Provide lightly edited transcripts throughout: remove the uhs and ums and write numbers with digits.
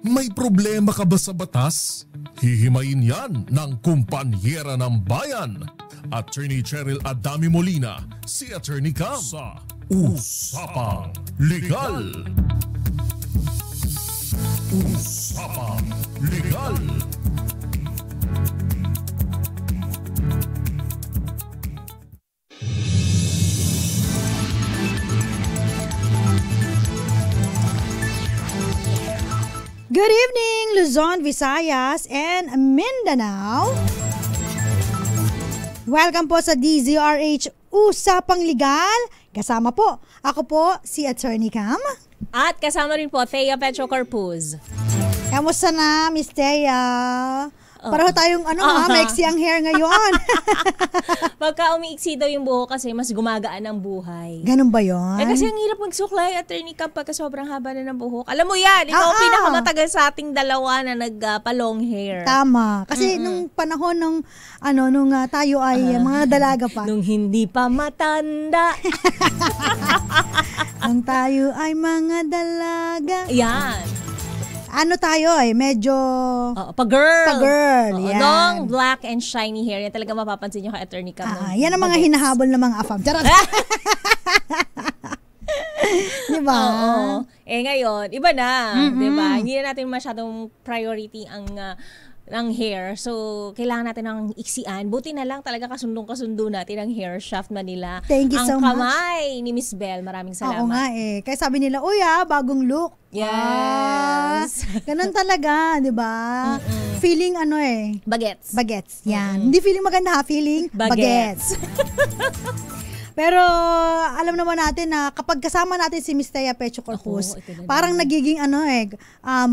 May problema ka ba sa batas? Hihimayin yan ng kumpanyera ng bayan. Attorney Cheryl Adami Molina, si Attorney Cam sa Usapang Legal. Usapang Legal. Good evening, Luzon, Visayas, and Mindanao. Welcome po sa DZRH Usapang Legal. Kasama po, ako po si Attorney Cam. At kasama rin po, Thea Petro Corpuz. Kamusta na, Miss Thea? Pareho tayong maiksi ang hair ngayon. Pagka umiiksi daw yung buhok kasi mas gumagaan ang buhay. Ganun ba yun? Kasi ang hirap magsuklay, Attorney Cam, pagka sobrang haba na ng buhok. Alam mo yan, ikaw ang pinakamatagal sa ating dalawa na nagpa-long hair. Tama. Kasi nung panahon nung tayo ay mga dalaga pa. Nung hindi pa matanda. Nung tayo ay mga dalaga. Yan. Ano tayo medyo pa-girl. Pa-girl, yan. Long, black, and shiny hair. Yan talaga mapapansin nyo kay Attorney Cam. Yan ang mga hinahabol ng mga afam. Charot! Diba? Oo. Ngayon, iba na. Diba? Hindi na natin masyadong priority ang hair. So, kailangan natin ng iksian. Buti na lang talaga kasundo natin ang hair shaft Manila. Thank you so much. Ang kamay ni Miss Bell. Maraming salamat. Oo nga Kaya sabi nila, bagong look. Yes. Ganun talaga, di ba? Feeling bagets. Yan. Hindi feeling maganda Feeling bagets. Pero alam naman natin na kapag kasama natin si Miss Thea Petro Corpuz, parang nagiging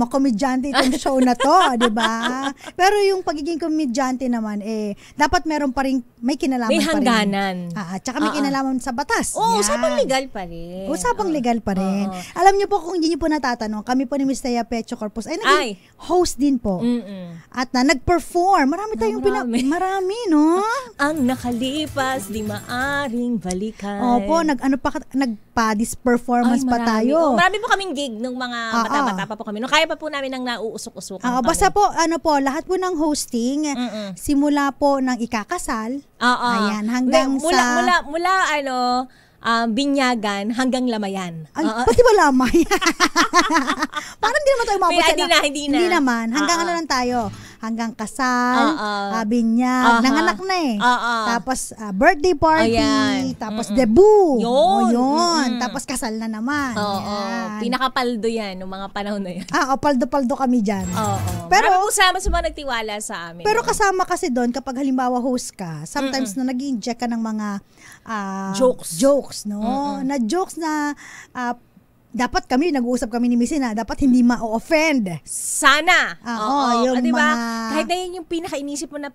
makomedyante itong show na to, di ba? Pero yung pagiging komedyante naman, dapat meron pa rin, may kinalaman may pa rin. hangganan. Tsaka may kinalaman sa batas. Usapang legal pa rin. Usapang legal pa rin. Alam niyo po, kung hindi niyo po natatanong, kami po ni Miss Thea Petro Corpuz ay naging host din po. At nag-perform. Marami tayong marami, no? Ang nakalipas, di maaring balikan. Opo, nagpa-this performance pa tayo. Marami po kaming gig nung mga bata-bata pa po kami. Nung kaya pa po namin nang nauusok-usok. Basta po, lahat po ng hosting, simula po ng ikakasal, ayan, hanggang mula binyagan hanggang lamayan. Pati ba lamay? Parang hindi naman tayo umabot sa Hindi na. Hindi naman. Hanggang ano lang tayo? Hanggang kasal, binyag, nanganak na Tapos birthday party, tapos debut. Yun. Tapos kasal na naman. Pinakapaldo yan nung mga panahon na yan. Paldo-paldo kami dyan. Pero usama sa mga nagtiwala sa amin. Pero kasama kasi doon, kapag halimbawa host ka, sometimes na nag-i-inject ka ng mga jokes, no? Na jokes na dapat nag-uusap kami ni Missy na dapat hindi ma-offend. Sana. Yung diba? mga... Kahit na yun yung pinaka-inisip mo na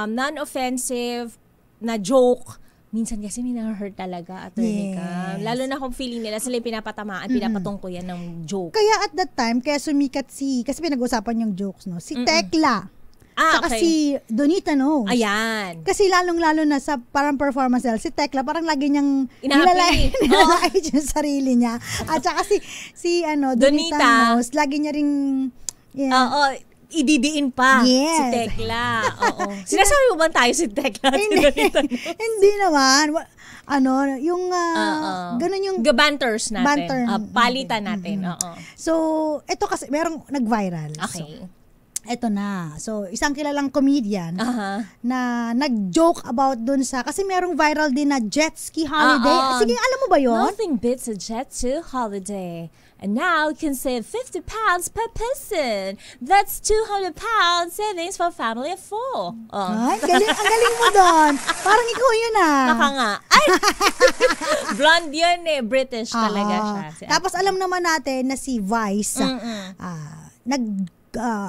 non-offensive na joke, minsan kasi may na-hurt talaga, Attorney Cam. Lalo na kung feeling nila sila yung pinapatamaan, pinapatungko yan ng joke. Kaya at that time, sumikat kasi pinag-usapan yung jokes, no? Si Tekla. Saka si Donita Knows. Ayan. Kasi lalong-lalo na sa parang performance nila, si Tekla parang lagi niyang nilalait yung sarili niya. At saka si Donita Knows, lagi niya ring ididiin pa si Tekla. Sinasabi mo ba tayo si Tekla? Hindi naman. Yung ganun yung banters natin. Palitan natin. So, ito kasi merong nag-viral. Okay. Eto na. So, isang kilalang comedian na nag-joke about dun kasi merong viral din na jet ski holiday. Sige, alam mo ba yun? Nothing beats a jet ski holiday. And now you can save 50 pounds per person. That's 200 pounds savings for a family of 4. Ay, ang galing mo doon. Parang ikaw yun Baka nga. Ay! Blonde yun British talaga siya. Tapos alam naman natin na si Vice,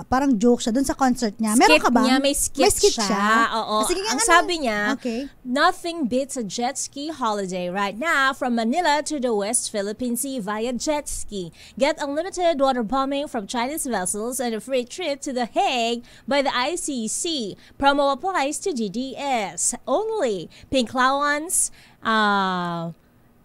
parang joke siya dun sa concert niya. Meron ka ba? May skit siya. Sige, ang sabi niya, nothing beats a jet ski holiday right now from Manila to the West Philippine Sea via jet ski. Get unlimited waterbombing from Chinese vessels and a free trip to The Hague by the ICC. Promo applies to GDS only. Pink allowance,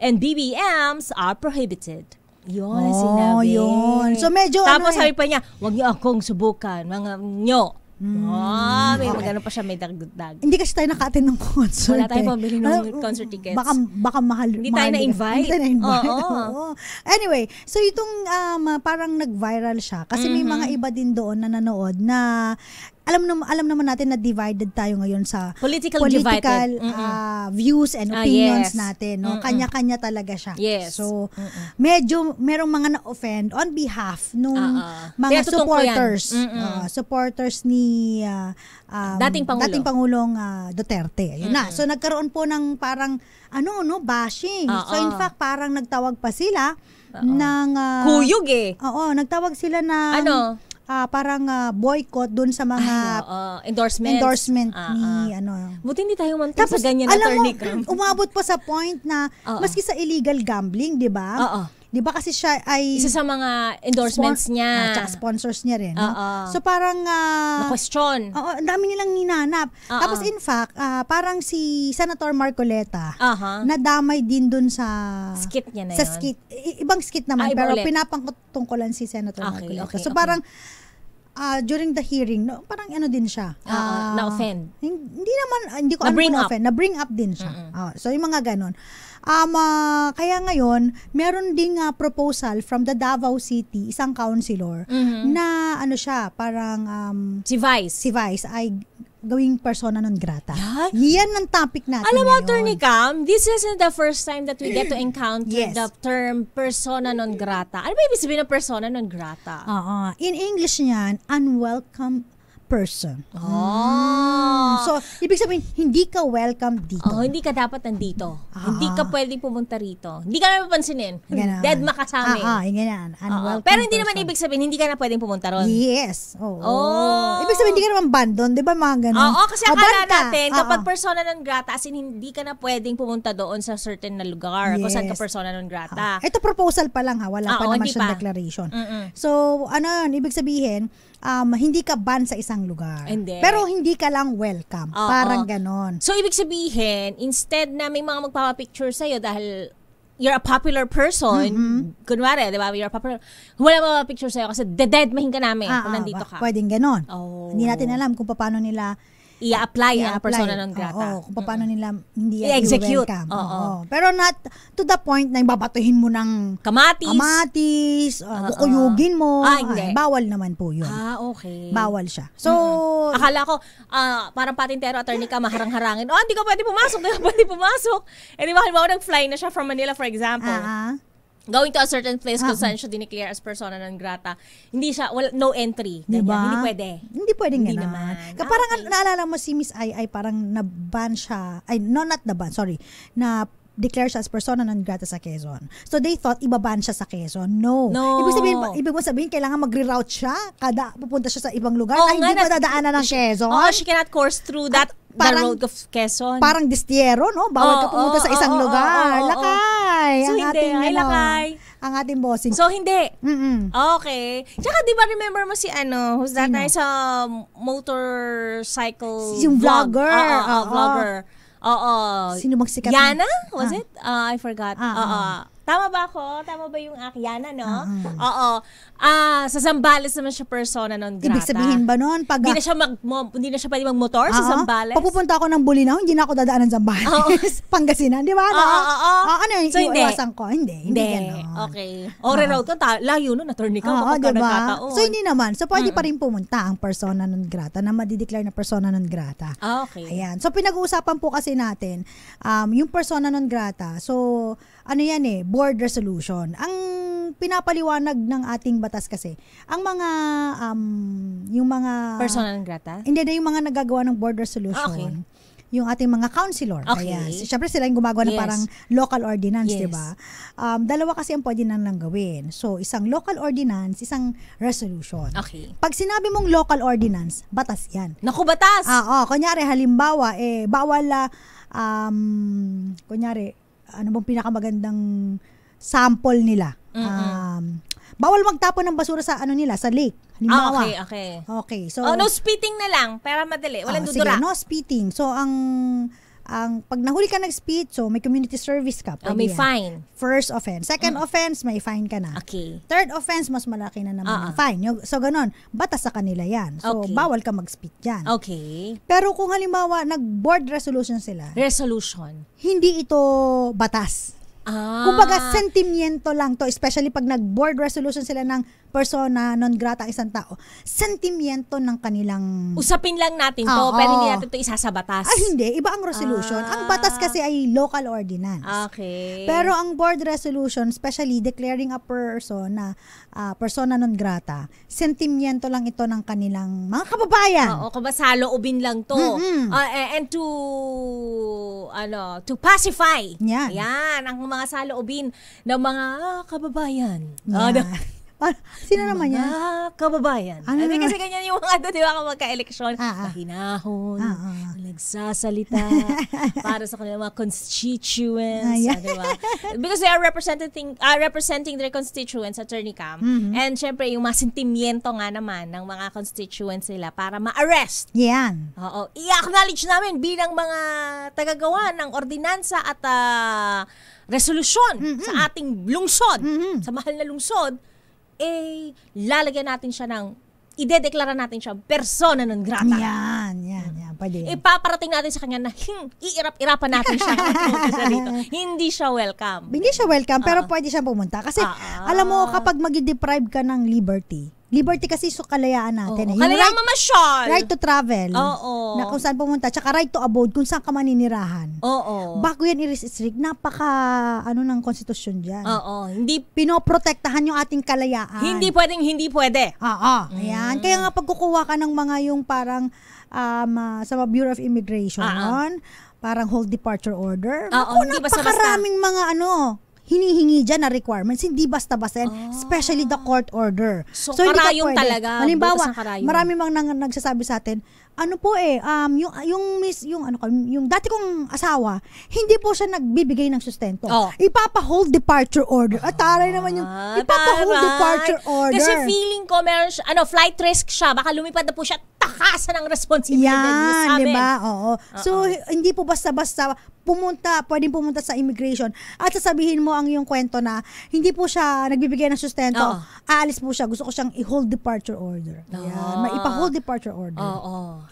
and BBMs are prohibited. Yun, sinabi. Yun. So medyo tapos sabi pa niya, huwag niyo akong subukan, mga nyo. May magano pa siya, may dagdag. Hindi kasi tayo naka-attend ng concert. Wala tayong pambili ng concert tickets. Baka mahal. Hindi tayo na-invite. Oo. Anyway, so itong parang nag-viral siya kasi may mga iba din doon na nanood na alam naman natin na divided tayo ngayon sa political views and opinions natin, no? Kanya-kanya talaga siya. Yes. So medyo merong mga na-offend on behalf nung mga supporters ni dating Pangulong Duterte. Ayun na. So nagkaroon po ng parang bashing. So in fact parang nagtawag pa sila ng kuyog Oo, nagtawag sila ng parang boycott dun sa mga endorsement ni Buti hindi tayo mantin sa ganyan na attorney Cam. Umabot pa sa point na maski sa illegal gambling, 'di ba? 'Di ba kasi siya ay isa sa mga endorsements niya, tsaka sponsors niya rin, no? So parang na-question. Ang dami nilang hinanap. Tapos in fact, parang si Senator Marcoleta nadamay din dun sa skit niya na sa yun. Skit. Ibang skit naman pero pinapangtungkulan si Senator Marcoleta. So parang during the hearing, parang din siya. Na-offend. Hindi ko na-bring up din siya. So yung mga ganon. Kaya ngayon, meron ding proposal from the Davao City, isang councilor, na parang si Vice ay gawing persona non grata. Yan ang topic natin. Alam mo, Attorney Cam, this isn't the first time that we get to encounter the term persona non grata. Ano ba ibig sabihin ng persona non grata? In English niyan, unwelcome person. So, ibig sabihin, hindi ka welcome dito. Hindi ka dapat nandito. Hindi ka pwedeng pumunta rito. Hindi ka naman pansinin. Dead makasami. Ganyan. Pero hindi naman ibig sabihin, hindi ka na pwedeng pumunta ron. Yes. Ibig sabihin, hindi ka naman banned, di ba mga ganun? Kasi akala natin, kapag persona non grata, as in, hindi ka na pwedeng pumunta doon sa certain na lugar kung saan ka persona non grata. Ito proposal pa lang wala pa naman siyang declaration. So, ibig sabihin, hindi ka ban sa isang lugar. Pero hindi ka lang welcome. Parang ganon. So, ibig sabihin, instead na may mga magpapapicture sa'yo dahil you're a popular person, kunwari, di ba, you're a popular, wala magpapicture sa'yo kasi dead mahin ka namin kung nandito ka. Pwedeng ganon. Hindi natin alam kung paano nila i-apply ang persona non grata. Kung paano nila hindi i-execute. Pero not to the point na babatuhin mo ng kamatis, kukuyugin mo. Bawal naman po yun. Okay. Bawal siya. So, akala ko, parang patintero, attorney ka, maharang-harangin. Hindi ka pwede pumasok. Di ba, halimbawa nag-fly na siya from Manila, for example. Going to a certain place kung saan siya dineclare as persona non grata, hindi siya, no entry. Diba? Hindi pwede. Hindi pwedeng gano'n. Parang naalala mo si Miss Ai parang na-ban siya, not na-ban, sorry, na declare siya as persona non grata sa Quezon. So they thought ibaban siya sa Quezon. No. Ibig sabihin kailangan magre-route siya kada pupunta siya sa ibang lugar na hindi pa dadaanan ng Quezon. She cannot course through that the road of Quezon. Parang distiero, no? Bawal ka pumunta sa isang lugar. Lakay. So lakay. Ang ating bossing. So hindi. Okay. Tsaka di ba remember mo si who's that guy sa motorcycle yung vlogger. Vlogger. Sino magsikat? Yana? Was it? I forgot. Tama ba ako? Tama ba yung Yana, no? Sa Zambales naman siya persona non grata. Ibig sabihin ba nun? Hindi na siya pwede magmotor sa Zambales? Papupunta ako ng Bulinaw, hindi na ako dadaan ng Zambales. Pangasinan, di ba? So hindi? Iwasan ko. Hindi Okay. Re-road ka, layo nun, attorney ka, kapag nagkataon. So hindi naman. So pwede pa rin pumunta ang persona non grata na madideclare na persona non grata. Okay. Ayan. So pinag-uusapan po kasi natin yung persona non grata. So yan board resolution. Ang pinapaliwanag ng ating batas kasi, ang mga yung mga persona non grata? Hindi yung mga nagagawa ng board resolution. Yung ating mga councilor. Ayan. Siyempre sila yung gumagawa ng parang local ordinance, di ba? Dalawa kasi ang pwede nang gawin. So, isang local ordinance, isang resolution. Okay. Pag sinabi mong local ordinance, batas yan. Naku, batas! Kunyari, halimbawa, bawal, kunyari, ano bang pinakamagandang sample nila? Bawal magtapon ng basura sa nila, sa lake. Halimbawa. Okay. Okay. So, no spitting na lang, para madali. Walang dudura. Sige, no spitting. So, ang pag nahuli ka nag-speed, so may community service ka. May fine. First offense. Second offense, may fine ka na. Okay. Third offense, mas malaki na naman ang fine. So, ganon. Batas sa kanila yan. So, bawal ka mag-speed dyan. Okay. Pero kung halimbawa, nag-board resolution sila. Resolution. Hindi ito batas. Kumbaga, sentimiento lang to, especially pag nag-board resolution sila ng persona non grata ang isang tao. Sentimiento ng kanilang... Usapin lang natin to, pero hindi natin to isa sa batas. Hindi. Iba ang resolution. Ang batas kasi ay local ordinance. Okay. Pero ang board resolution, especially declaring a persona non grata, sentimiento lang ito ng kanilang mga kababayan. Oo, kabasaloobin lang to. And to pacify. Yan, ang mga saloobin ng mga kababayan. Sino naman yan? Kababayan. Kasi ganyan yung mga di ba magka-eleksyon. Mahinahon, nagsasalita para sa kanilang mga constituents. Diba? Because they are representing their constituents, Attorney Cam. And syempre, yung mga sentimiento nga naman ng mga constituents nila para ma-arrest. Yan. Oo. I-acknowledge namin bilang mga tagagawa ng ordinansa at resolusyon sa ating lungsod, sa mahal na lungsod, lalagyan natin siya idedeklara natin siya persona non grata. Yan. Pwede. Ipaparating natin sa kanya na iirap-irapan natin siya dito. Hindi siya welcome. Hindi siya welcome, pero pwede siya pumunta. Kasi, alam mo, kapag mag-deprive ka ng liberty kasi kalayaan natin. Kalayaan mamasyal. Right to travel. Na kung saan pumunta. Tsaka right to abode kung saan ka maninirahan. Bago yan i-restrict, ng konstitusyon dyan. Hindi pinoprotektahan yung ating kalayaan. Hindi pwede. Ayan. Kaya nga pagkukuha ka ng mga yung parang sa Bureau of Immigration, parang hold departure order. Hindi napakaraming mga hinihingi dyan na requirements, hindi basta-basta yan, especially the court order. So karayong talaga. Halimbawa, marami mang nagsasabi sa atin, yung dati kong asawa, hindi po siya nagbibigay ng sustento. Ipapa-hold departure order. Taray naman yung ipapa-hold departure order. Kasi feeling ko meron siya, flight risk siya, baka lumipad na po siya, takasan ng responsibilidad niya sa amin. Diba? So, hindi po basta-basta pwedeng pumunta sa immigration at sasabihin mo ang yung kwento na hindi po siya nagbibigay ng sustento, aalis po siya, gusto ko siyang i-hold departure order. Ipa-hold departure order.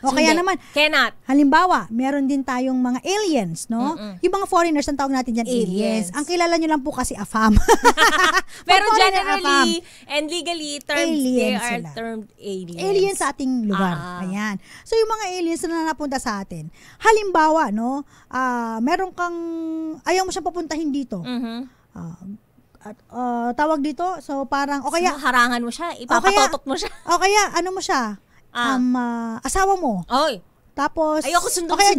O kaya naman, cannot. Halimbawa, meron din tayong mga aliens, no? Yung mga foreigners, ang tawag natin dyan, aliens. Ang kilala nyo lang po kasi AFAM. Pero generally and legally termed, they are termed aliens. Aliens sa ating lugar. Ayan. So, yung mga aliens na napunta sa atin, halimbawa, no, meron kang, ayaw mo siyang papuntahin dito. Tawag dito, so parang, o kaya, harangan mo siya, ipapatotot mo siya. O kaya, ano mo siya, asawa mo. Tapos, ayoko o kaya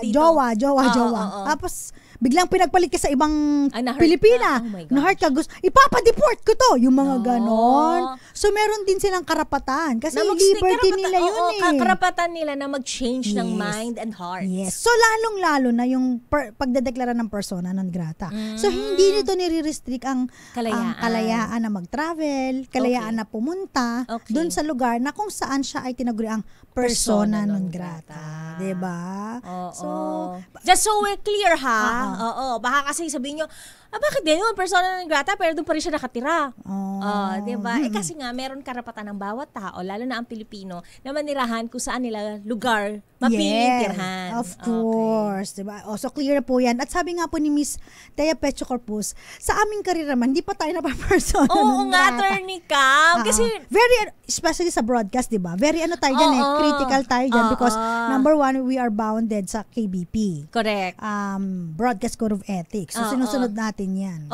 jowa. Tapos, biglang pinagpalit ka sa ibang Pilipina. Na-hurt ka, ipapadeport ko to. Yung mga ganon. So, meron din silang karapatan. Kasi liberty nila yun karapatan nila na mag-change ng mind and heart. So, lalong-lalo na yung pagdedeklara ng persona non grata. So, hindi nito nire-restrict ang kalayaan na mag-travel, kalayaan na pumunta doon sa lugar na kung saan siya ay tinaguri ang persona non grata. Diba? So, just so we're clear baka kasi sabihin nyo, bakit din yun, persona non grata, pero doon pa rin siya nakatira. Diba? Kasi nga, meron karapatan ng bawat tao, lalo na ang Pilipino, na manirahan kung saan nila lugar mapiling tirhan. Of course. Diba? So clear na po yan. At sabi nga po ni Miss Thea Pecho Corpus, sa aming career naman, hindi pa tayo persona non grata. Attorney Cam. Kasi, especially sa broadcast, diba? Very tayo dyan critical tayo dyan because number one, we are bounded sa KBP. Correct. Broadcast Code of Ethics. So, sinusunod natin yan.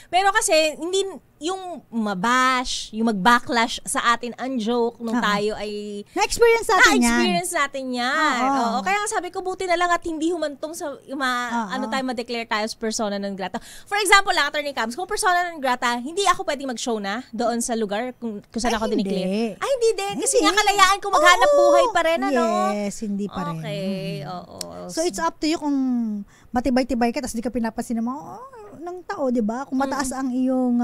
Pero kasi, hindi yung mabash, yung mag-backlash sa atin ang joke nung tayo ay na-experience natin yan. Kaya nga sabi ko, buti na lang at hindi humantong sa tayo ma-declare tayo as persona non grata. For example lang, Attorney Cams, kung persona non grata, hindi ako pwedeng mag-show na doon sa lugar kung saan ako dineclare. Hindi din. Kasi nga kalayaan ko maghanap buhay pa rin, Yes, hindi pa rin. Okay, So, it's up to you kung matibay-tibay ka tapos di ka pinapansin mo, ng tao, di ba? Kung mataas ang iyong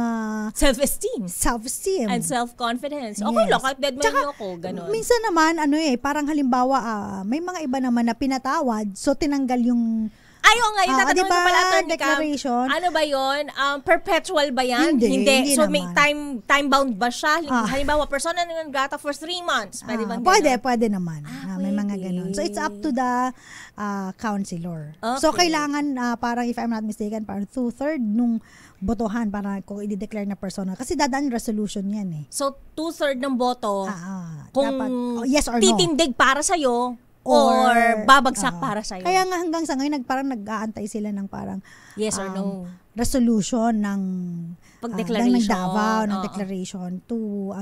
self-esteem. Self-esteem. And self-confidence. Okay lang, kahit dead man ako, ganun. Minsan naman, parang halimbawa, may mga iba naman na pinatawad, so tinanggal yung nga, yung tatanungin diba, ko pala, Attorney declaration. Ano ba yun? Perpetual ba yan? Hindi So, naman. may time-bound ba siya? Halimbawa, persona non grata for 3 months. Pwede bang Pwede naman. May mga ganun. So, it's up to the counselor. Okay. So, kailangan, parang if I'm not mistaken, parang 2/3 nung botohan para kung i-declare na persona. Kasi dadaan resolution yan eh. So, 2/3 ng boto, kung dapat, yes or no. titindig para sa'yo, or babagsak para sa'yo. Kaya nga hanggang sa ngayon, parang nag-aantay sila ng parang yes or no resolution ng pag-declaration. ng Davao, ng declaration to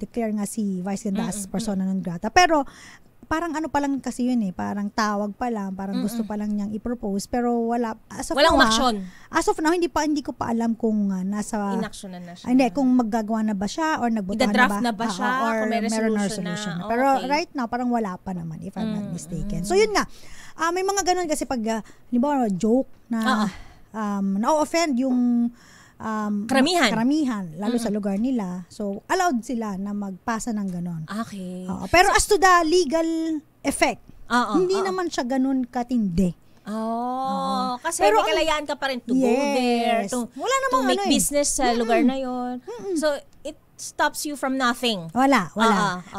declare nga si Vice Ganda as persona non grata. Pero parang pa lang kasi yun parang tawag pa lang, parang gusto pa lang niyang i-propose, pero walang action. As of now, hindi ko pa alam kung nasa inaksyonan na siya. Hindi, kung maggagawa na ba siya or nagbotohan na ba siya, or kung may resolution na. Pero right now, parang wala pa naman if I'm not mistaken. So yun nga, may mga ganun kasi pag halimbawa joke na na-offend yung karamihan lalo sa lugar nila. So, allowed sila na magpasa ng ganon. Okay. Pero as to the legal effect, hindi naman siya ganon katindi. Kasi pero may kalayaan ka pa rin to go there, to make business sa lugar na yon. So, it stops you from nothing. Wala.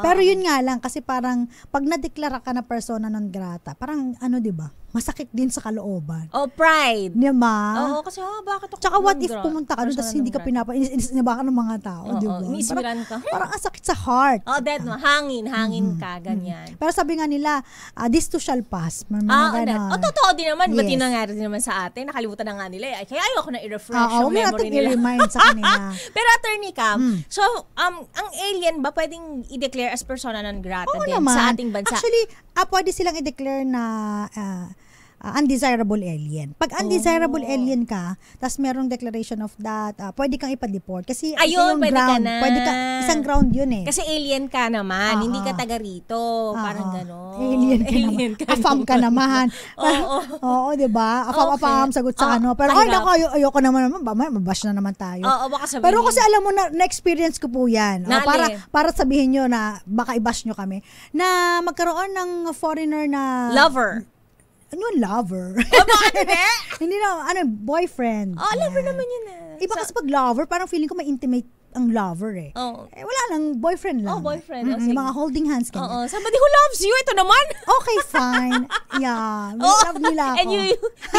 Pero yun nga lang, kasi parang pag nadeklara ka na persona non grata, parang di ba? Masakit din sa kalooban. Pride. Diba? Oo, kasi bakit ako? Tsaka what if pumunta ka doon tapos hindi ka inibakan ng mga tao, diba? Inismiran ka. Parang ang sakit sa heart. Hangin ka, ganyan. Pero sabi nga nila, this too shall pass. Totoo din naman. Ba't yung nangyari din naman sa atin? Nakalimutan na nga nila. Kaya ayoko na i-refresh yung memory nila. I-remind sa kanila. Pero Attorney Cam, so, ang alien ba pwedeng i-declare as persona non grata din naman. sa ating bansa? Actually, pwede silang i-declare na undesirable alien. Pag undesirable alien ka, tas merong declaration of that, pwede kang ipa-deport. Kasi ayun, pwede ground. ka na. Isang ground yun eh. Kasi alien ka naman, hindi ka taga rito. Parang gano'n. Alien ka naman. Afam ka naman. Oo, diba? Afam, sagot sa ano. Pero ayoko naman, mabash na naman tayo. Baka sabihin. Pero kasi alam mo na-experience ko po yan. Para sabihin nyo na baka i-bash nyo kami, na magkaroon ng foreigner na lover. Lover. Bakit hindi na, boyfriend. Lover naman yun Iba kasi pag lover, parang feeling ko may intimate ang lover wala lang, boyfriend lang. Boyfriend. Yung mga holding hands ka. Somebody who loves you, ito naman. Okay, fine. Yeah. Love nila ako. And you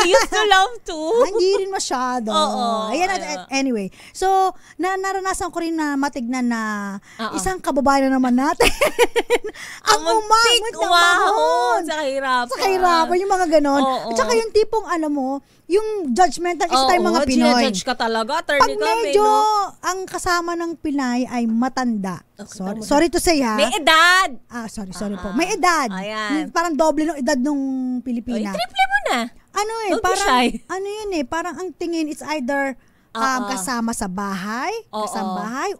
used to love too? Hindi rin masyado. Anyway. So, naranasan ko rin na matignan na isang kababayan na naman natin. ang umamot ng mahon. Sa kahirapan. Sa kahirapan, yung mga ganon. At saka yung tipong, alam mo, yung judgmental is tayo mga Pinoy. Ginajudge ka talaga, Attorney Cam. Pag medyo ang kasama ng Pinay ay matanda. Sorry to say ha. May edad. Sorry po. May edad. Ayan. Parang doble ng edad nung Pilipina. Triple mo na. Parang, parang ang tingin, it's either kasama sa bahay,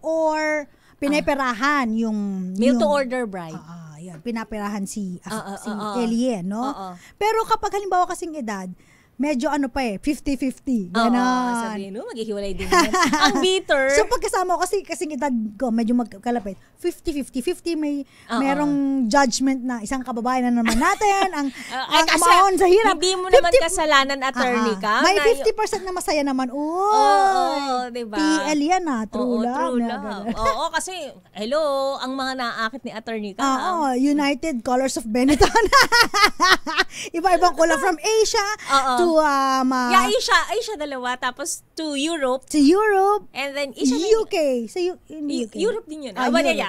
or pinaperahan yung mail to order bride. Pinaperahan si alien, no? Pero kapag halimbawa kasing edad, medyo 50-50. Sabihin, maghihiwalay din yan. Ang bitter. So pagkasama ko kasing edad ko, medyo magkalapit. 50-50. Merong judgment na isang kababayan na naman natin. ang amaon sa hirap. Hindi mo naman kasalanan, Attorney Cam. May 50% na masaya naman. Diba? TL yan True love. Kasi, hello, ang mga naaakit ni Attorney Cam. United Colors of Benetton. Iba-ibang kulay from Asia to Asia dalawa, tapos to Europe. And then UK. Europe din yun.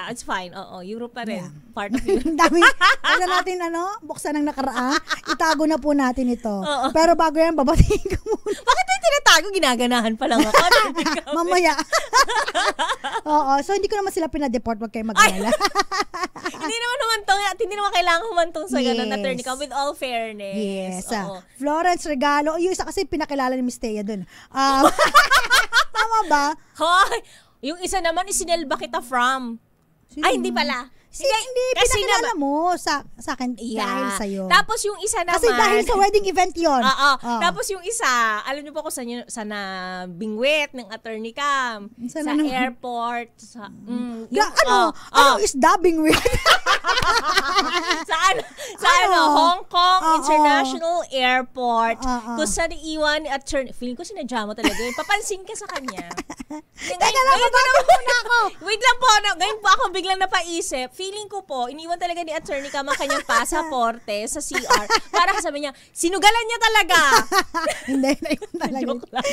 It's fine. Europe pa rin. Yeah. Part of Europe. Dami. Huwag na natin, buksan ang nakaraan. Itago na po natin ito. Pero bago yan, babatiin ko muna. Bakit yung tinatago? Ginaganahan pa lang ako. Mamaya. So hindi ko naman sila pinadeport. Huwag kayo mag-alala. Hindi naman kailangan humantong sa ganun, Attorney Cam, with all fairness. Yes. Florence Regalo. Yung isa kasi pinakilala ni Miss Thea dun. Tama ba? Yung isa naman, isinelba kita from. Hindi pala. Hindi, pinakilala mo sa akin dahil sa'yo. Tapos yung isa naman. Kasi dahil sa wedding event yun. Tapos yung isa, alam niyo po kung saan na bingwit ng Attorney Cam. Sa airport. Ano is the bingwit? sa Hong Kong International Airport. Kung saan iwan ni Attorney, feeling ko sinadya mo talaga yun. Papansin ka sa kanya. Teka lang, mabati muna ako. Wait lang po, ngayon po ako biglang napaisip. Feeling ko po, iniwan talaga ni Attorney Cam ang kanyang pasaporte sa CR para sabi niya, sinugalan niya talaga. Hindi, naiwan talaga. Joke lang.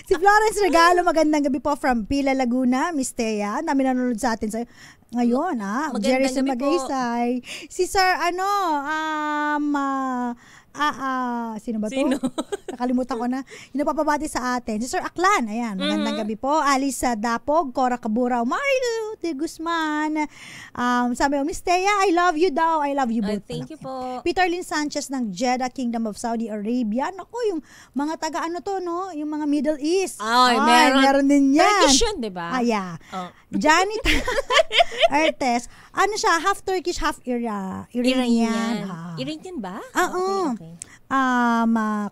Si Florence Regalo, magandang gabi po from Pila, Laguna. Miss Thea, namin nanonood sa atin sa'yo. Ngayon, Jerry sa Magaysay. Si Sir, sino ba to? Nakalimutan ko na. Yung napapabati sa atin. Si Sir Aklan, ayan, magandang gabi po. Alice Dapog, Cora Cabura, Marilu de Guzman. Sabi mo, Miss Thea, I love you daw. I love you both. Thank you po. Peter Lynn Sanchez ng Jeddah, Kingdom of Saudi Arabia. Naku, yung mga taga Yung mga Middle East. Meron din yan. Turkish yun, diba? Yeah. Janet Ertes, siya, half Turkish, half Iranian. Iranian ba? Okay.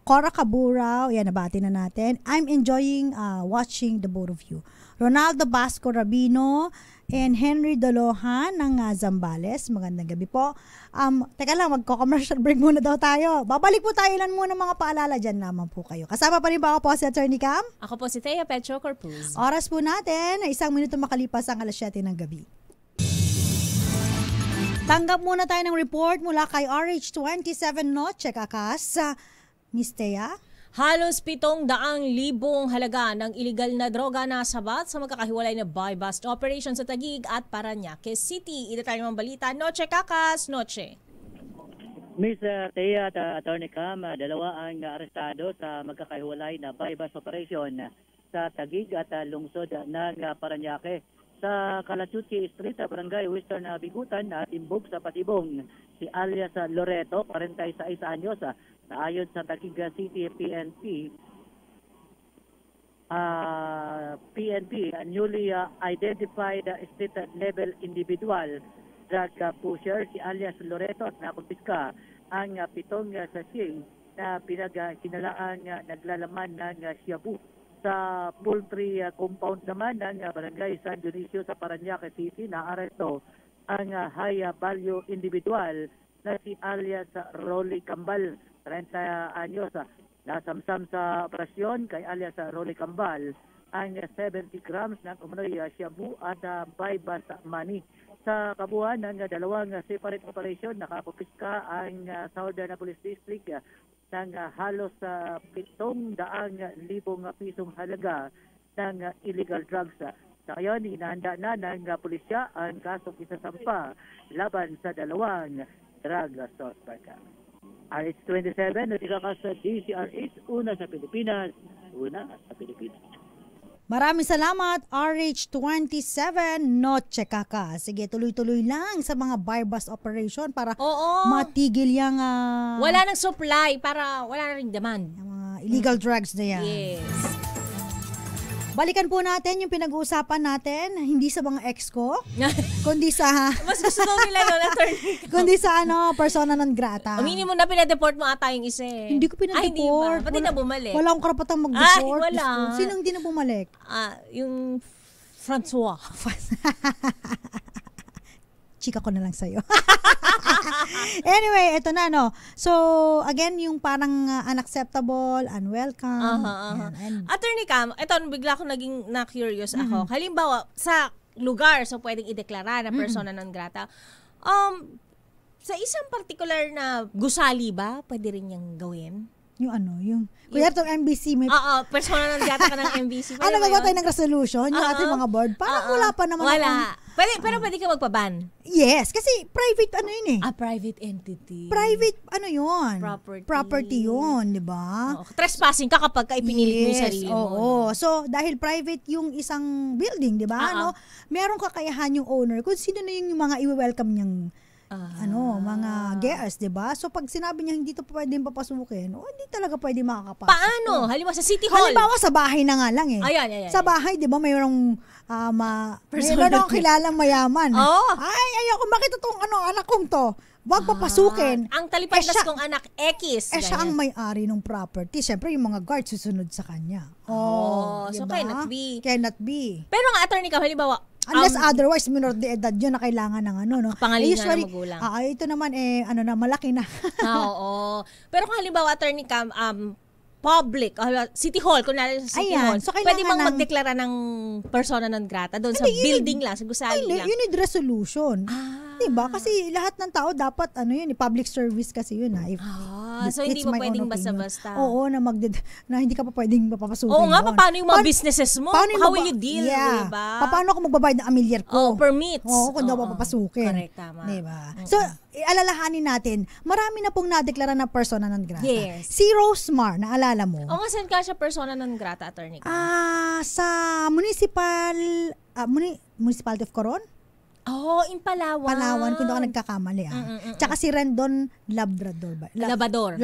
Cora Cabura, yan, nabati na natin. I'm enjoying watching the both of you. Ronaldo Basco Rabino and Henry Dolohan ng Zambales. Magandang gabi po. Teka lang, magko-commercial break muna daw tayo. Babalik po tayo lang muna mga paalala dyan naman po kayo. Kasama pa rin ba ako po si Attorney Cam? Ako po si Thea Petro Corpus. Oras po natin, 1 minuto makalipas ang 7:00 ng gabi. Tanggap muna tayo ng report mula kay RH27 Noche Kakas. Miss Thea? Halos 700,000 halaga ng iligal na droga na sabat sa magkakahiwalay na buy-bust operation sa Taguig at Parañaque City. Ito tayo naman balita. Noche Kakas, Noche. Miss Thea at Attorney Cam, 2 ang arestado sa magkakahiwalay na buy-bust operation sa Taguig at lungsod ng Parañaque. Sa Calachutsi Street, Barangay Western Bigutan at Timbog sa Patibong, si alias Loreto, 46 anyos, na ayon sa Taguig City PNP, newly identified state level individual drug pusher, si alias Loreto, at nakumpiska ang 7 sachet na pinagkinalaan naglalaman ng shabu. Sa poultry compound naman ng Barangay San Dionisio sa Parañaque City, naaresto ang high value individual na si alias Rolly Cambal, 30 anyos. Nasamsam sa operasyon kay alias Rolly Cambal ang 70 grams ng umano'y shabu at buy-bust money. Sa kabuuan ng 2 separate operation, nakakupiska ang Southern Police District ng halos 700,000 pisong halaga ng illegal drugs. Sa ngayon, inahanda na ng pulisya ang kasong isasampa laban sa 2 drug suspect. RH27, natigakas sa DCRH, una sa Pilipinas. Maraming salamat, RH27 Noche Kaka. Sige, tuloy-tuloy lang sa mga buy-bust operation para matigil yung... wala nang supply para wala na rin demand. Yung mga illegal drugs na yan. Yes. Balikan po natin yung pinag-uusapan natin, hindi sa mga ex ko, kundi sa... Mas gusto nila yun, Attorney. Kundi sa persona non grata. Aminin mo na pinadeport mo ata yung isa eh. Hindi ko pinadeport. Pati na bumalik. Wala akong karapatang mag-deport. Wala. Sino hindi na bumalik? Yung Francois. Chika ko na lang sa'yo. Anyway, eto na, no. So, again, yung parang unacceptable, unwelcome. Attorney Cam, eto, bigla ako naging na-curious ako. Halimbawa, sa lugar, so pwedeng ideklara na persona non grata, sa isang particular na gusali ba, pwede rin niyang gawin? Yung kuya itong MBC may... persona non grata ka ng MBC. Nagawa tayo ng resolution, yung ating mga board. Parang wala pa naman. Wala. Pero pwede ka magpaban. Yes, kasi private yun eh. Private entity. Private yun. Property yun, di ba? Trespassing ka kapag ipinilit mo yung sarili mo. Oo. So, dahil private yung isang building, di ba? Meron kakayahan yung owner kung sino na yung mga i-welcome niyang mga girls, 'di ba? So pag sinabi niya hindi to pwedeng papasukin, hindi talaga pwedeng makakapasok. Paano? Halimbawa sa City Hall. Halimbawa sa bahay na nga lang eh. Ayan. Sa bahay, 'di ba, mayroong mayroong akong kilalang mayaman. Ay, ayoko makita tong anak kong to. Wag papasukin. Ang talipandas kong anak, X. Siya ang may-ari ng property. Siyempre, yung mga guards susunod sa kanya. So diba? cannot be. Pero nga, attorney ka, halimbawa, unless otherwise, minor de edad yun na kailangan ng pangalingan ng magulang. Ito naman, malaki na. Oo. Pero kung halimbawa, attorney ka, public, City Hall, kunwari sa City Hall, so pwede bang magdeklara ng persona non grata doon sa building lang, sa gusali lang? You need resolution. Diba? Kasi lahat ng tao dapat, public service kasi yun. So hindi pa pwedeng basta-basta. Oo, na hindi ka pa pwedeng mapapasukin. Oo nga, paano yung mga businesses mo? How will you deal? Diba? Paano ako magbabayad ng amilyar ko? Permits. Oo, kung daw papapasukin. Correct, tama. Diba? So, alalahanin natin, marami na pong nadeklara na persona non grata. Yes. Si Rosemar, naalala mo? Oo nga, saan ka siya persona non grata, attorney? Sa Municipality of Coron? In Palawan. Palawan, kung doon ka nagkakamali. Tsaka si Rendon Labrador ba? Labrador.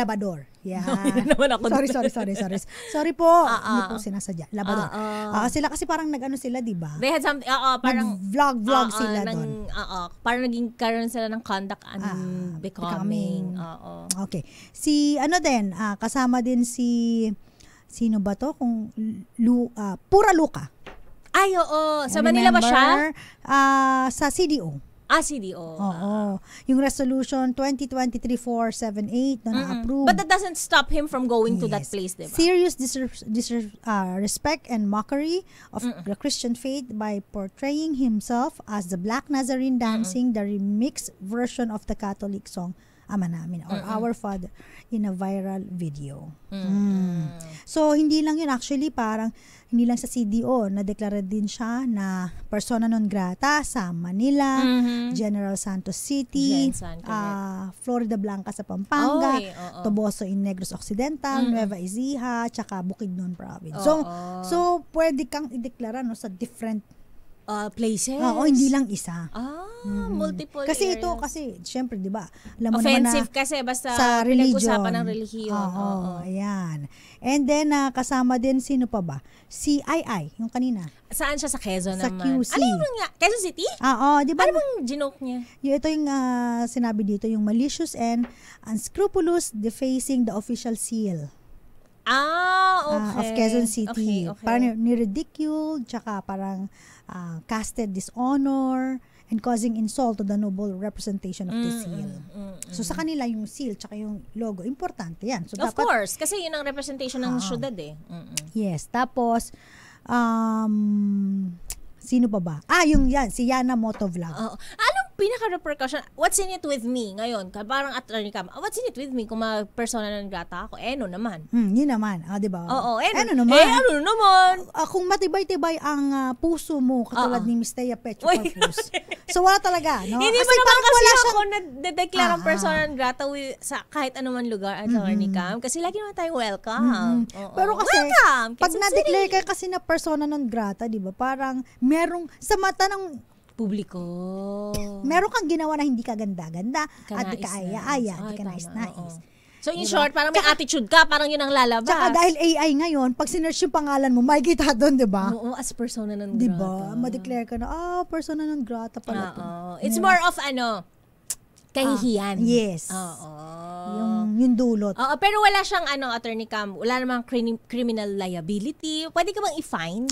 Yeah. Naman ako. Sorry. Sorry po. Hindi po sinasadya. Labrador. Sila kasi parang nag-ano sila, di ba? They had something, parang vlog sila doon. Parang naging karoon sila ng conduct becoming. Okay. Si kasama din si sino ba to? Pura Luca. Ay, oo. Sa Manila ba siya? Sa CDO. CDO. Oo. Yung resolution 2023-478 na na-approve. But that doesn't stop him from going to that place, diba? Serious disrespect and mockery of the Christian faith by portraying himself as the Black Nazarene dancing the remixed version of the Catholic song Ama Namin or Our Father in a viral video. So, hindi lang yun. Actually, hindi lang sa CDO, nadeklara din siya na persona non grata sa Manila, General Santos City, Florida Blanca sa Pampanga, Toboso in Negros Occidental, Nueva Ecija, tsaka Bukidnon Province. So, pwede kang ideklara sa different places. Hindi lang isa. Multiple kasi areas. Kasi syempre, 'di ba? Alam mo offensive naman na kasi basta sa pinag-usapan ng relihiyon. Ayan. And then kasama din sino pa ba? Si Ai, yung kanina. Saan siya sa Quezon sa naman? QC. Ano yung nga? Quezon City? 'di ba? Ano bang ginoke niya? Ito yung sinabi dito, yung malicious and unscrupulous defacing the official seal. Okay. Of Quezon City. Okay. Parang ni-ridicule, tsaka parang casted dishonor and causing insult to the noble representation of the seal. So sa kanila yung seal tsaka yung logo, importante yan. So, of course, kasi yun ang representation ng syudad eh. Yes, tapos sino pa ba? Si Yana Motovlog. Anong pinaka-repercussion? What's in it with me ngayon? Parang attorney ka, what's in it with me kung persona non grata ako? Naman. Yun naman. Di ba? Ano naman. naman? Kung matibay-tibay ang puso mo, katulad ni Miss Thea Petropaus. So wala talaga, no? Hindi mo naman kasi ako na-declare ang persona non grata sa kahit anuman lugar, attorney Cam. Kasi lagi naman tayong welcome. Pero kasi, welcome, pag na-declare ka kasi na persona non grata, di ba? Parang merong, sa mata ng publiko, meron kang ginawa na hindi ka ganda-ganda at di ka aya-aya, di ka nais-nais. So in short, parang may attitude ka, parang yun ang lalabas. Tsaka dahil AI ngayon, pag sinearch yung pangalan mo, makikita doon, di ba? Oo, as persona non grata. Di ba? Ma-declare ka na, persona non grata pala to. It's more of kahihiyan. Yes. Yung dulot. Pero wala siyang attorney Cam, wala namang criminal liability. Pwede ka bang i-fine?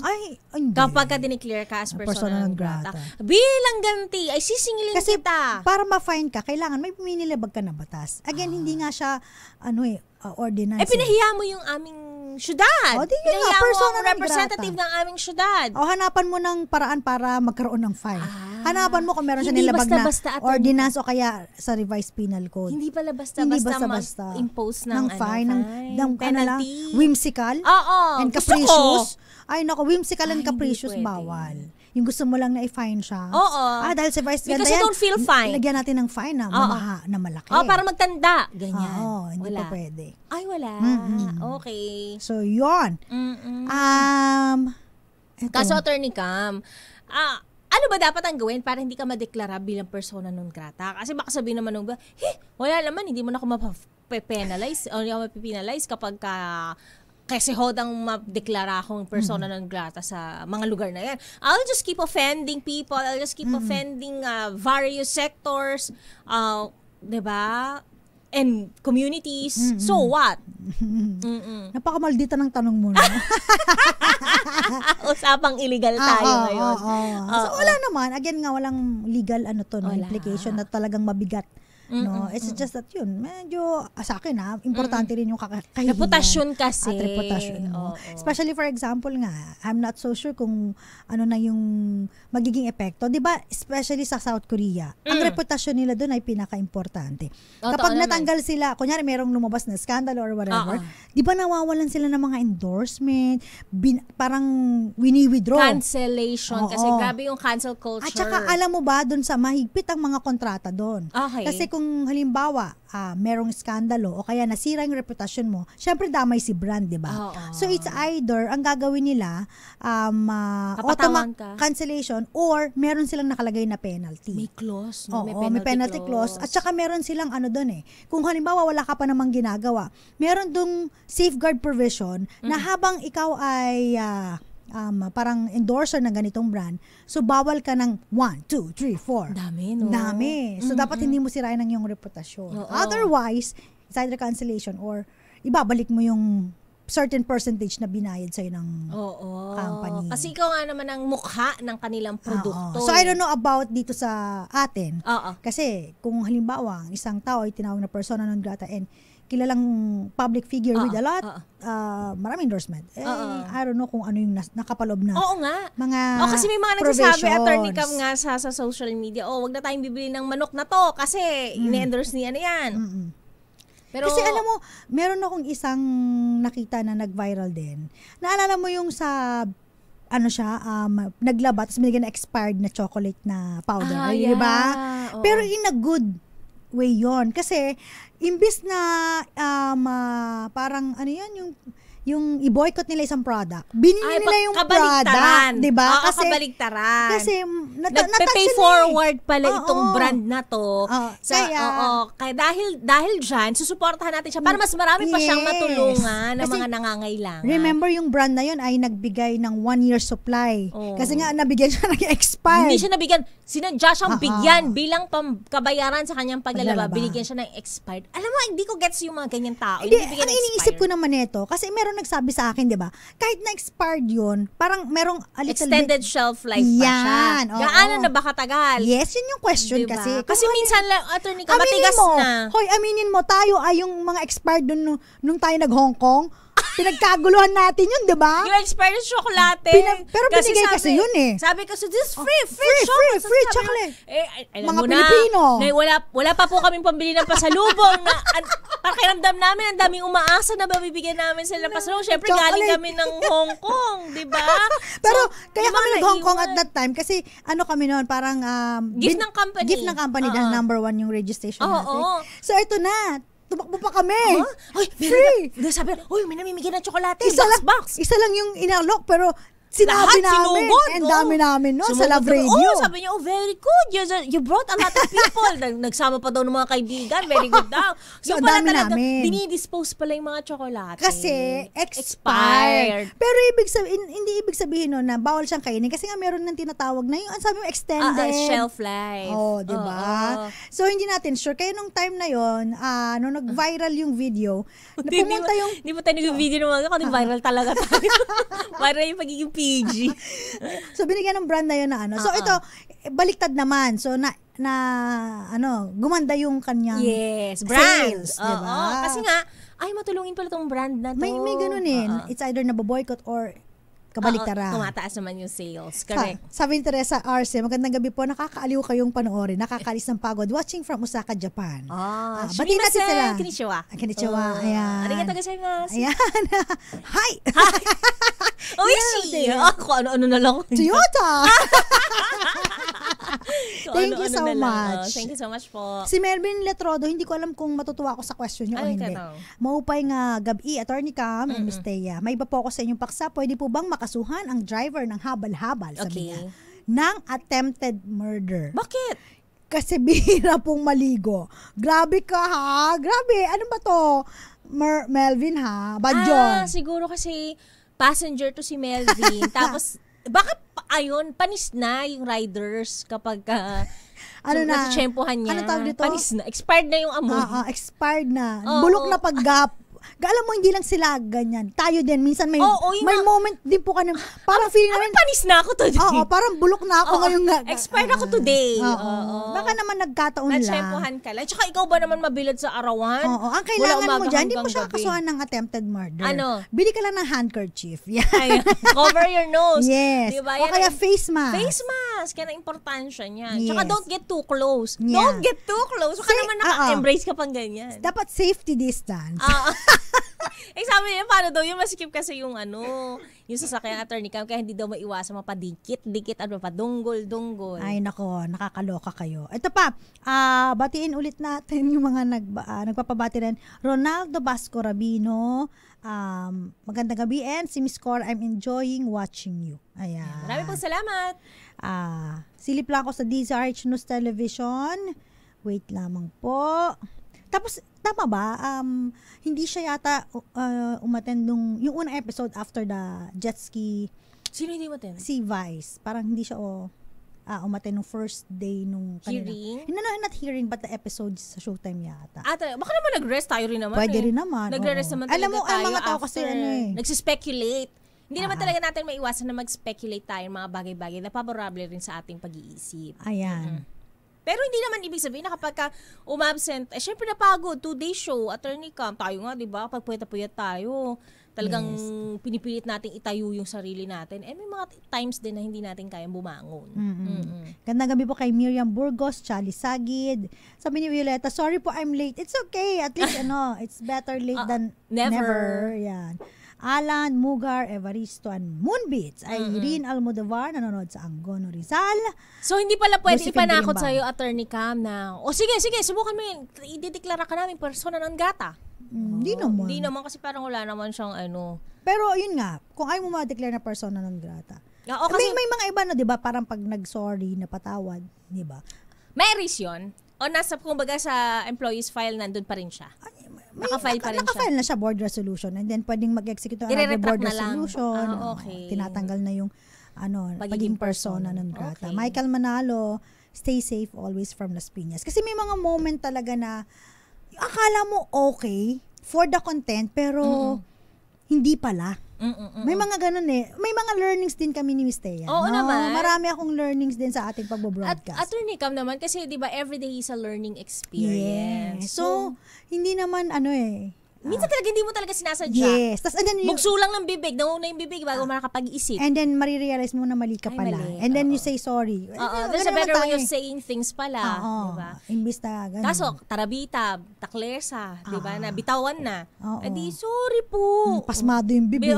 Hindi. Kapag ka dineclare ka as persona non grata. Bilang ganti, ay sisingilin kasi kita. Para ma-fine ka, kailangan may minilabag ka na batas. Again, hindi nga siya ordinance. Pinahiya mo yung aming syudad. Pinahiya mo ang representative ng aming syudad. Hanapan mo ng paraan para magkaroon ng fine. Hanapan mo kung meron siya nilabag na ordinance o kaya sa revised penal code. Hindi pala basta-basta impose ng fine, ng penalty. Whimsical and capricious. Ay nako, whimsical and capricious bawal. Yung gusto mo lang na i-fine siya. Dahil sa vice ganda yan. Because you don't feel fine. Lagyan natin ng fine na malaki. Para magtanda. Ganyan. Hindi pa pwede. Ay, wala. Okay. So, yun. Kaso, attorney Cam, ano ba dapat ang gawin para hindi ka madeklara bilang persona non grata? Kasi baka sabihin naman nung, wala naman, hindi mo na ako mape-penalize o hindi ako mape-penalize kapag kasi hodang madeklara akong persona non grata sa mga lugar na yan. I'll just keep offending people. I'll just keep offending various sectors, 'di ba? And communities. So what? Napakamaldita ng tanong mo na. Usapang illegal tayo ngayon. So wala naman. Again nga, walang legal implication na talagang mabigat. No, it's just that yun, medyo sa akin importante rin yung kahihiyan. Reputasyon kasi. At reputasyon mo. Especially for example nga, I'm not so sure kung ano na yung magiging epekto. 'Di ba? Especially sa South Korea. Ang reputasyon nila doon ay pinaka-importante. Kapag natanggal sila, kunyari merong lumabas na scandal or whatever, 'di ba nawawalan sila ng mga endorsement, parang wini-withdraw. Cancellation kasi grabe yung cancel culture. At saka alam mo ba doon sa mahigpit ang mga kontrata doon. Okay. Kasi kung halimbawa, merong skandalo o kaya nasira yung reputasyon mo, syempre damay si brand, di ba? So it's either, ang gagawin nila, cancellation or meron silang nakalagay na penalty. May clause, no? May penalty clause. At saka meron silang doon kung halimbawa wala ka pa namang ginagawa, meron dong safeguard provision na habang ikaw ay parang endorser ng ganitong brand, so bawal ka ng 1, 2, 3, 4. Dami, no? Dami. So dapat hindi mo sirain ang iyong reputasyon. Otherwise, it's either cancellation or ibabalik mo yung certain percentage na binayad sa'yo ng company. Kasi ikaw nga naman ang mukha ng kanilang produkto. So I don't know about dito sa atin. Kasi kung halimbawa, isang tao ay tinawag na persona non grata and kilalang public figure with a lot, maraming endorsement. I don't know kung ano yung nakapalob na. Oo nga. Mga kasi may mga nagsasabi, Attorney Cam nga sa social media, wag na tayong bibili ng manok na to kasi ine-endorse niya na yan. Pero, kasi alam mo, meron akong isang nakita na nag-viral din. Naalala mo yung sa naglaba, tapos binigyan na expired na chocolate na powder. Di ba? Pero in a good way yon. Kasi imbis na parang yung i-boycott nila isang product, binili nila yung product, 'di ba? Kasi kabaligtaran. Kasi nagpe-pay forward pala itong brand na to. Kaya dahil diyan, susuportahan natin siya para mas marami pa siyang matulungan ng mga nangangailangan. Remember yung brand na yun ay nagbigay ng 1 year supply. Kasi nga nabigyan siya ng expired. Hindi siya nabigyan, sinadya siyang bigyan bilang kabayaran sa kanyang paglalaba. Binigyan siya ng expired. Alam mo, hindi ko gets yung mga ganyan tao. Hindi, ang iniisip ko naman ito, kasi meron nagsabi sa akin, di ba? Kahit na expired yun, parang merong a little extended shelf life pa siya. Gaano na ba katagal? Yes, yun yung question diba? kasi minsan lang, Attorney Cam, matigas na. Hoy, aminin mo, tayo ay yung mga expired dun nung tayo nag-Hong Kong. Pinagkaguluhan natin yun, di ba? Yung expired chocolate. Pero binigay kasi yun Sabi kasi, this free chocolate. Alam mga mo Pilipino. Wala pa po kaming pambili ng pasalubong. Pakiramdam namin, ang daming umaasa na mabibigyan namin sila ng pasalubong. Siyempre, galing kami ng Hong Kong, di ba? Pero, kaya kami nag-Hong Kong at that time, kasi kami noon, parang gift ng company. Gift ng company dahil number 1 yung registration natin. So, ito na. Tumakbo pa kami. Free. Sabi, may namimigay ng tsokolate. Box. Isa lang yung inalok, pero sinabi namin. And dami namin, no? Sa Love Radio. Sabi niya, very good. You brought a lot of people. Nagsama pa daw ng mga kaibigan. Very good daw. So, pala talaga, dinidispose pala yung mga tsokolate. Kasi, expired. Pero hindi ibig sabihin no, na bawal siyang kainin. Kasi nga meron ng tinatawag na yung, sabi mo, extended shelf life. Diba? So, hindi natin sure. Kaya nung time na yon, nung nag-viral yung video, pumunta yung... Hindi mo tayo nag-video ng mga kasi viral talaga tayo. Viral yung pagiging PG. So binigyan ng brand na yun na So ito baliktad naman. So gumanda yung kanyang brands, sales, diba? Kasi nga matulungin pala tong brand na to. May ganun It's either naboboycott or kabaliktaran. Tumataas naman yung sales. Correct. Sabi ni Teresa Arce, magandang gabi po. Nakakaaliw kayong panoorin. Nakakalis ng pagod. Watching from Osaka, Japan. Batiin natin sila. Konnichiwa. Ayan. Arigatou gozaimasu. Ayan. Hi! Oishi! Kung ano-ano na lang. Toyota! Thank you so much. Thank you so much po. Si Melvin Letrodo, hindi ko alam kung matutuwa ako sa question niyo o hindi. Maupay nga gabi, Attorney Cam and Miss Thea. May iba po ako sa inyong paksa. Pwede po bang makasuhan ang driver ng habal-habal? Sabi niya. ng attempted murder. Bakit? Kasi bihira pong maligo. Grabe ka ha? Grabe. Ano ba to? Melvin ha? Badyon. Siguro kasi passenger to si Melvin. Tapos, bakit ayun, panis na yung riders kapag natitsyempohan niya. Ano tawag dito? Panis na. Expired na yung amoy. Expired na. Bulok na paggap. Alam mo, hindi lang sila ganyan. Tayo din. Minsan may moment din po kami. Parang feeling namin. Panis na ako today. Parang bulok na ako ngayon nga. Expired ako today. Baka naman nagkataon lang. Natsyempohan ka lang. Tsaka ikaw ba naman mabilad sa arawan? Ang kailangan mo dyan, hindi mo siya kasuhan ng attempted murder. Ano? Bili ka lang ng handkerchief. Yan. Cover your nose. Yes. Diba? O kaya face mask. Face mask. Yan ang importansya niyan. Yes. Tsaka don't get too close. Yeah. Don't get too close. Baka naman naka-embrace ka pang ganyan. Dapat safety distance. Sabi niya, paano daw yung masikip kasi yung yung sasakyan attorney cam, kaya hindi daw maiwasan mapadikit-dikit, padunggol-dunggol. Ay nako, nakakaloka kayo. Ito pa, batiin ulit natin yung mga nagpapabati rin. Ronaldo Basco Rabino, magandang gabi, and si Miss Cora, I'm enjoying watching you. Ayan. Maraming pong salamat. Silip lang ako sa DZRH News Television. Wait lamang po. Tapos, tama ba? Hindi siya yata umattend yung unang episode after the jet ski. Sino hindi umattend? Si Vice. Parang hindi siya umattend nung first day nung kanila. Hearing? Not hearing, but the episode sa Showtime yata. Baka naman nag-rest tayo rin naman. Pwede rin naman. Nag-rest naman talaga alam mo, tayo ang mga tao kasi nagsispeculate. Hindi naman talaga natin maiwasan na mag-speculate tayo mga bagay-bagay na favorable rin sa ating pag-iisip. Ayan. Pero hindi naman ibig sabihin na kapag ka umabsent, syempre napagod, 2-day show, attorney cam, tayo nga, di ba? Pag puyat-puyat tayo, talagang pinipilit natin itayo yung sarili natin. May mga times din na hindi natin kayang bumangon. Gandang gabi po kay Miriam Burgos, Charlie Sagid. Sabi ni Violeta, sorry po I'm late. It's okay. At least, it's better late than never. Yan. Alan, Mugar, Evaristo, and Moonbeats. Irene Almodovar, nanonood sa Angono, Rizal. So, hindi pala pwede ipanakot sa'yo, attorney cam, na, sige, subukan mo yun. Idideklara ka namin persona non grata. Hindi naman. Hindi naman kasi parang wala naman siyang Pero yun nga, kung ayaw mo ma-declare na persona non grata. Kasi, may mga iba na, di ba, parang pag nag-sorry, napatawad, di ba? May erase yun. O nasa, kumbaga sa employee's file, nandun pa rin siya. Naka-file pa rin siya. Naka-file na siya, board resolution. And then, pwedeng mag-execute ng another board resolution. Okay. Tinatanggal na yung pagiging persona non grata. Okay. Michael Manalo, stay safe always from Las Piñas. Kasi may mga moment talaga na akala mo okay for the content, pero hindi pala. May mga ganun May mga learnings din kami ni Miss Thea. Oo naman. Marami akong learnings din sa ating pagbo-broadcast. Attorney cam naman kasi 'di ba everyday is a learning experience. Yes. So hindi naman minsan talaga hindi mo talaga sinasadya. Yes. Tas, and then, bugsulang ng bibig, nauna yung bibig bago makakapag-isip. And then marirealize mo na mali ka pala. Mali. And then you say sorry. There's a better way of saying things pala, 'di ba? Imbis na ganun. Kaso tarabita, taklesa, 'di ba? Na bitawan na. Edi sorry po. Pasmado yung bibig.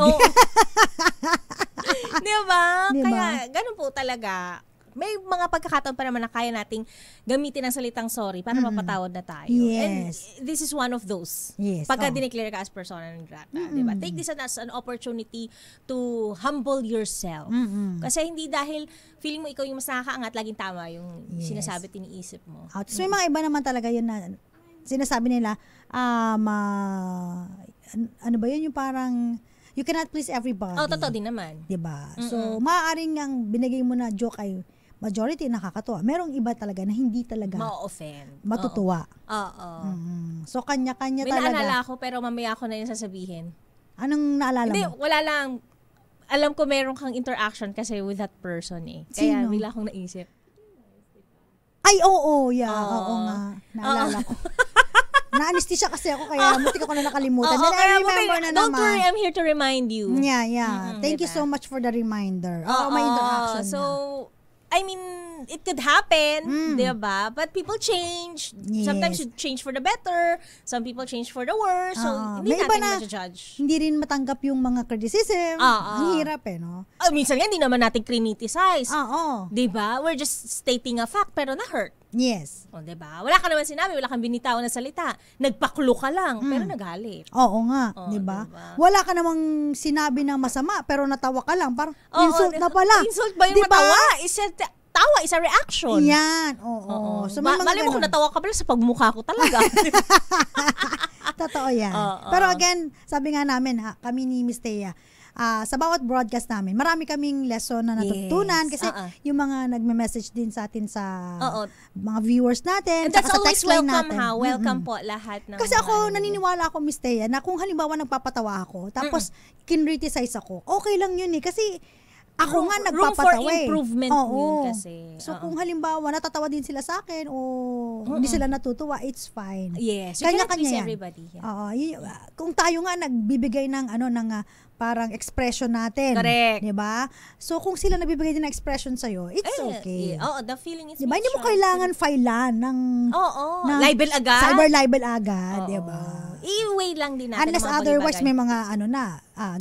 'Di ba? Kaya ganun po talaga. May mga pagkakataon pa naman na kaya nating gamitin ang salitang sorry para mapatawad na tayo. Yes. And this is one of those. Yes. Pagka dineclare ka as persona non grata, di ba? Take this as an opportunity to humble yourself. Kasi hindi dahil feeling mo ikaw yung mas nakakaangat, laging tama yung sinasabi at iniisip mo. So may mga iba naman talaga yun na sinasabi nila, ano ba yun yung parang you cannot please everybody. Totoo din naman. Diba? So, maaaring ang binigay mo na joke ay majority nakakatuwa. Merong iba talaga na hindi talaga ma-offend. Matutuwa. Oo. So, kanya-kanya talaga. talaga. May naalala ako pero mamaya ko na yung sasabihin. Anong naalala mo? Hindi, wala lang. Alam ko meron kang interaction kasi with that person Kaya bila akong naisip. Ay, oo. Yeah. Oo nga. Naalala ko. Na-anesthesia kasi ako kaya mutik ako na nakalimutan. Then I remember na naman. Don't worry, I'm here to remind you. Yeah. Thank you so much for the reminder. May interaction so, I mean, it could happen, diba? But people change. Yes. Sometimes you change for the better. Some people change for the worse. So, hindi natin ma-judge. Hindi rin matanggap yung mga criticism. Ang hirap no? Minsan nga, hindi naman natin criticize. Oo. Diba? We're just stating a fact, pero na-hurt. Yes. O, diba? Wala ka naman sinabi, wala kang binitaw na salita. Nagpaklo ka lang, pero nagalit. Oo nga, diba? Wala ka namang sinabi na masama, pero natawa ka lang. Parang insult na pala. Insult ba yung matawa? Tawa is a reaction. Yan, oo. So, mali mo kung natawa ka pala sa pagmukha ko talaga. Totoo yan. Pero again, sabi nga namin, kami ni Miss Thea, sa bawat broadcast namin, marami kaming lesson na natutunan kasi yung mga nagme-message din sa atin sa mga viewers natin. And that's sa always text line welcome natin. Welcome po lahat ng kasi ako, naniniwala ako, Miss Thea, na kung halimbawa nagpapatawa ako, tapos kinriticize ako, okay lang yun eh. Kasi ako nga nagpapatawa. Room for improvement yun kasi. So kung halimbawa natatawa din sila sa akin o hindi sila natutuwa, it's fine. Yes, you cannot please everybody. Kung tayo nga nagbibigay ng parang expression natin. Correct. 'Di ba? So kung sila nagbibigay din ng expression sa iyo, it's okay. The feeling is 'di ba? Hindi mo kailangan filean ng libel agad. Cyber libel agad, 'di ba? I-weigh lang din natin. Unless otherwise may mga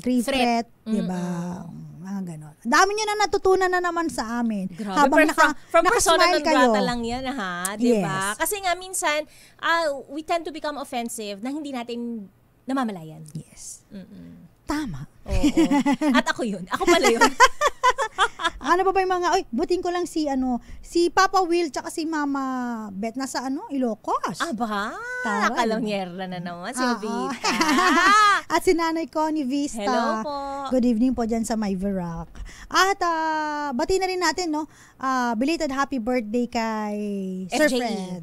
grave threat, 'di ba? Ganon. Dami nyo na natutunan na naman sa amin. Grabe. Habang from persona non kayo. grata lang yan, diba? Kasi nga minsan, we tend to become offensive na hindi natin namamalayan. Yes. Tama. Oo. At ako yun. Ako pala yun. Ano ba yung mga, buting ko lang si Papa Will tsaka si Mama Beth nasa Ilocos. Aba, nakalongyera na naman si Vita. At si Nanay Connie Vista. Hello po. Good evening po dyan sa May Verac. At bati na rin natin, belated happy birthday kay Sir Fred.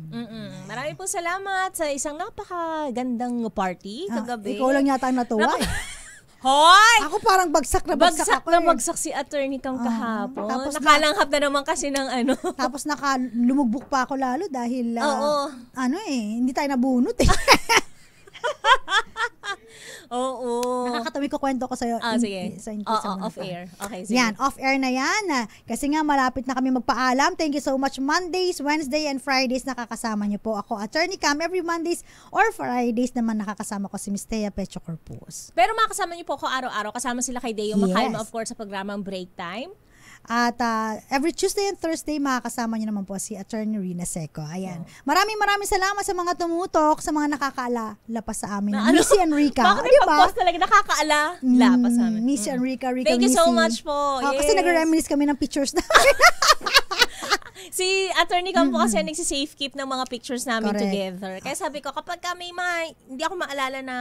Marami po salamat sa isang napakagandang party kagabi. Ikaw lang yata ang natuwa. Hoy! Ako parang bagsak ako. Bagsak si Attorney Cam kahapon. Tapos nakalanghap na naman kasi ng Tapos lumubog pa ako lalo dahil hindi tayo nabunot eh. Oo. Nakakatawi ko kwento ko sa'yo. Sige. Off-air. Okay, sige. Yan, off-air na yan. Kasi nga malapit na kami magpaalam. Thank you so much. Mondays, Wednesday, and Fridays nakakasama niyo po ako, Attorney Cam. Every Mondays or Fridays naman nakakasama ko si Miss Thea Pecho Corpus. Pero makakasama niyo po ako araw-araw. Kasama sila kay Deo Macalma, of course, sa programang Break Time. At every Tuesday and Thursday, makakasama niyo naman po si Attorney Rina Seco. Ayan. Maraming salamat sa mga tumutok, sa mga nakakaalala pa sa amin. Missy Enrica. Bakit may pag-post talaga nakakaalala pa sa amin? Missy Enrica, Thank you so much po. Kasi nag-reminisce kami ng pictures namin. Si Attorney Cam po kasi nagsisave keep ng mga pictures namin together. Kaya sabi ko, kapag may hindi ako maalala na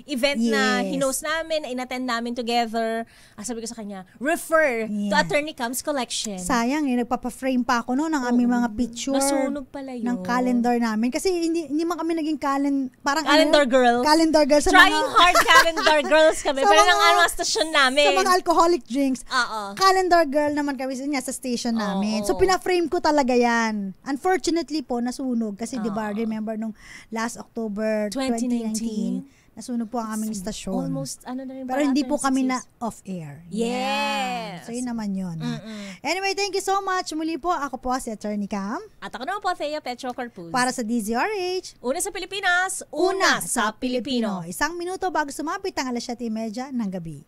event na hinost namin, na inattend namin together, sabi ko sa kanya, refer to Attorney Cam's collection. Sayang nagpapa-frame pa ako ng aming mga picture. Nasunog pala yun. Ng calendar namin. Kasi hindi man kami naging calendar girls. Calendar girls. Trying hard calendar girls kami. Pero ng mga station namin. Sa mga alcoholic drinks. Calendar girl naman kami sa station namin. So pina-frame ko talaga yan. Unfortunately po, nasunog. Kasi diba, remember nung last October 2019, nasunog po ang aming istasyon. Almost, na rin pero hindi po kami na off-air. Yes! So, yun naman yun. Anyway, thank you so much. Muli po, ako po si Attorney Cam. At ako naman po, Thea Pecho Corpus. Para sa DZRH. Una sa Pilipinas, una sa Pilipino. 1 minuto bago sumapit ang 7:30 ng gabi.